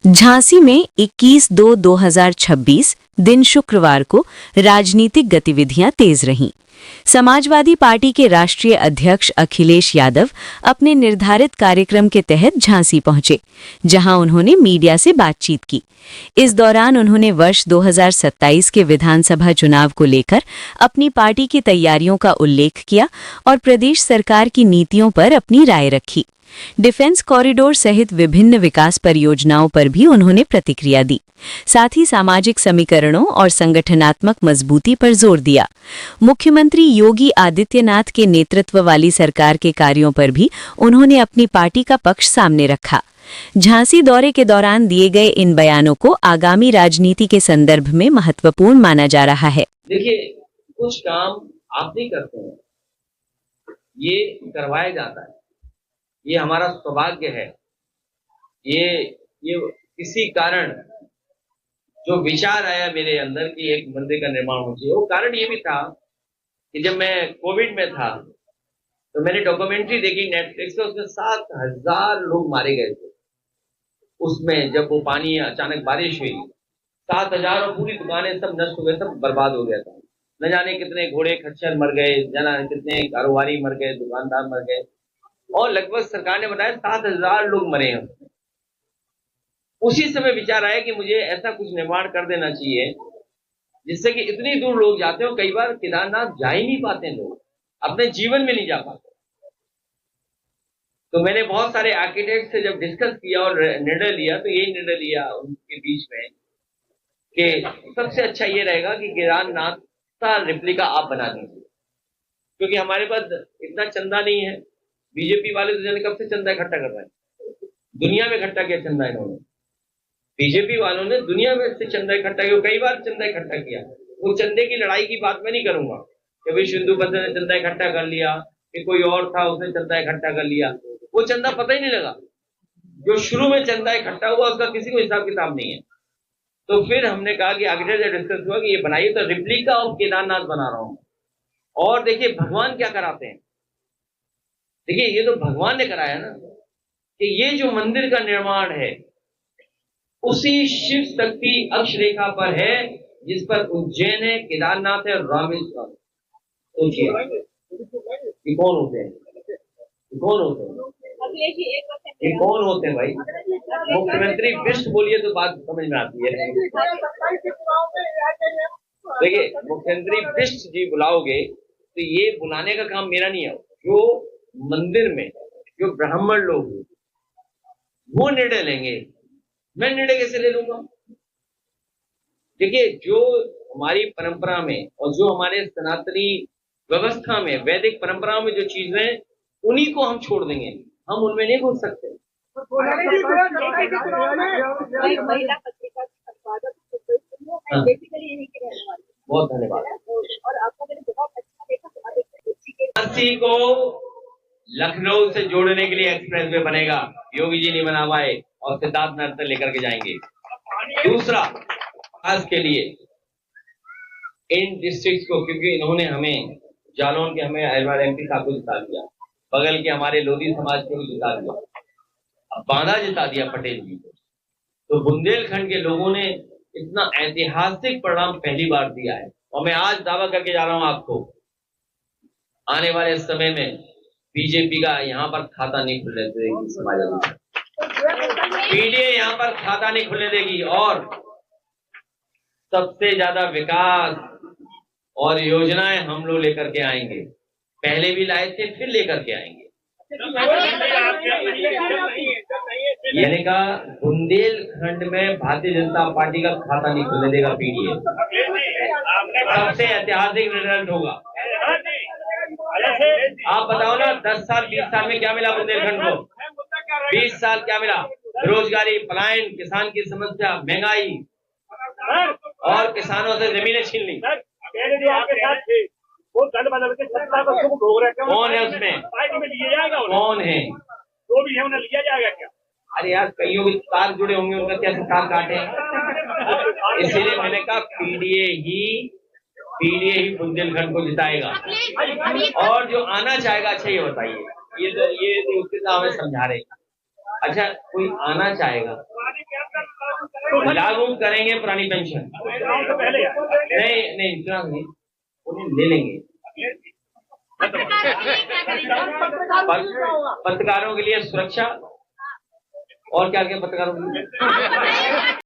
झांसी में 21/2/2026 दिन शुक्रवार को राजनीतिक गतिविधियां तेज रहीं। समाजवादी पार्टी के राष्ट्रीय अध्यक्ष अखिलेश यादव अपने निर्धारित कार्यक्रम के तहत झांसी पहुंचे, जहां उन्होंने मीडिया से बातचीत की। इस दौरान उन्होंने वर्ष 2027 के विधानसभा चुनाव को लेकर अपनी पार्टी की तैयारियों का उल्लेख किया और प्रदेश सरकार की नीतियों पर अपनी राय रखी। डिफेंस कॉरिडोर सहित विभिन्न विकास परियोजनाओं पर भी उन्होंने प्रतिक्रिया दी। साथ ही सामाजिक समीकरणों और संगठनात्मक मजबूती पर जोर दिया। मुख्यमंत्री योगी आदित्यनाथ के नेतृत्व वाली सरकार के कार्यों पर भी उन्होंने अपनी पार्टी का पक्ष सामने रखा। झांसी दौरे के दौरान दिए गए इन बयानों को आगामी राजनीति के संदर्भ में महत्वपूर्ण माना जा रहा है। देखिए, कुछ काम आप नहीं करते हैं, ये करवाया जाता है। ये हमारा सौभाग्य है। ये किसी कारण जो विचार आया मेरे अंदर कि एक मंदिर का निर्माण हो चाहिए, वो कारण ये भी था कि जब मैं कोविड में था तो मैंने डॉक्यूमेंट्री देखी नेटफ्लिक्स पे, उसमें 7,000 लोग मारे गए थे। उसमें जब वो पानी अचानक बारिश हुई, 7,000 और पूरी दुकानें सब नष्ट हो गए, सब बर्बाद हो गया था। न जाने कितने घोड़े खच्चर मर गए, न जाने कितने कारोबारी मर गए, दुकानदार मर गए, और लगभग सरकार ने बताया 7,000 लोग मरे हैं। उसी समय विचार आया कि मुझे ऐसा कुछ निर्माण कर देना चाहिए जिससे कि इतनी दूर लोग जाते हो, कई बार केदारनाथ जा ही नहीं पाते, लोग अपने जीवन में नहीं जा पाते। तो मैंने बहुत सारे आर्किटेक्ट से जब डिस्कस किया और निर्णय लिया, तो यही निर्णय लिया उनके बीच में कि सबसे अच्छा ये रहेगा कि केदारनाथ का रेप्लिका आप बना दीजिए, क्योंकि हमारे पास इतना चंदा नहीं है। बीजेपी वाले तो जाने कब से चंदा इकट्ठा कर रहे हैं, दुनिया में इकट्ठा किया चंदा इन्होंने। बीजेपी वालों ने दुनिया में से चंदा इकट्ठा किया, कई बार चंदा इकट्ठा किया। वो चंदे की लड़ाई की बात मैं नहीं करूंगा कि भाई सिंधु बंधु ने चंदा इकट्ठा कर लिया कि कोई और था उसने चंदा इकट्ठा कर लिया। वो चंदा पता ही नहीं लगा। जो शुरू में चंदा इकट्ठा हुआ उसका किसी को हिसाब किताब नहीं है। तो फिर हमने कहा कि आगे से डिस्कस हुआ कि ये बनाइए, तो रिप्लिका ऑफ केदारनाथ बना रहा हूं। और देखिए भगवान क्या कराते हैं। देखिए, ये तो भगवान ने कराया ना, कि ये जो मंदिर का निर्माण है उसी शिव शक्ति अक्ष रेखा पर है जिस पर उज्जैन है, केदारनाथ है और रामेश्वर। सोचिए ये कौन होते हैं, ये कौन होते हैं, ये कौन होते हैं भाई? मुख्यमंत्री विष्ट बोलिए तो बात समझ में आती है। देखिए, मुख्यमंत्री विष्ट जी बुलाओगे तो ये बुलाने का काम मेरा नहीं है। जो मंदिर में जो ब्राह्मण लोग वो निर्णय लेंगे, मैं निर्णय कैसे ले लूंगा? देखिए, जो हमारी परंपरा में और जो हमारे सनातनी व्यवस्था में, वैदिक परंपरा में जो चीजें, उन्हीं को हम छोड़ देंगे, हम उनमें नहीं घुस सकते। बहुत धन्यवाद। झांसी को लखनऊ से जोड़ने के लिए एक्सप्रेस वे बनेगा, योगी जी नहीं बना पाए और सिद्धार्थ नगर तक लेकर के जाएंगे। दूसरा, खास के लिए इन डिस्ट्रिक्ट को, क्योंकि इन्होंने हमें जालौन के हमें अहलवाल एमपी साहब को जिता दिया, बगल के हमारे लोधी समाज को जिता दिया, अब बांदा जिता दिया पटेल जी को, तो बुंदेलखंड के लोगों ने इतना ऐतिहासिक परिणाम पहली बार दिया है। और मैं आज दावा करके जा रहा हूं आपको, आने वाले समय में बीजेपी का यहाँ पर खाता नहीं खुलने देगी समाजवादी, पीडीए यहाँ पर खाता नहीं खुलने देगी, और सबसे ज्यादा विकास और योजनाएं हम लोग लेकर के आएंगे। पहले भी लाए थे, फिर लेकर के आएंगे। यानी का बुंदेलखंड में भारतीय जनता पार्टी का खाता नहीं खुलने देगा पीडीए। सबसे ऐतिहासिक रिजल्ट होगा। आप बताओ ना, 10 साल 20 साल में क्या मिला बुंदेलखंड को? 20 साल क्या मिला? बेरोजगारी, पलायन, किसान की समस्या, महंगाई, और किसानों से जमीनें छीन ली। कौन है उसमें? कौन है? जो भी है उन्हें लिया जाएगा क्या? अरे यार, कईयों के तार जुड़े होंगे, उनका क्या तार काटे? इसीलिए मैंने कहा पीडीए ही बुंदेलखंड को जिताएगा। और जो आना चाहेगा, अच्छा ये बताइए, ये उसके साथ हमें समझा रहे, अच्छा कोई आना चाहेगा लागू करेंगे पुरानी पेंशन। नहीं चुनाव नहीं, उन्हें ले लेंगे। पत्रकारों के लिए सुरक्षा और क्या क्या पत्रकारों के लिए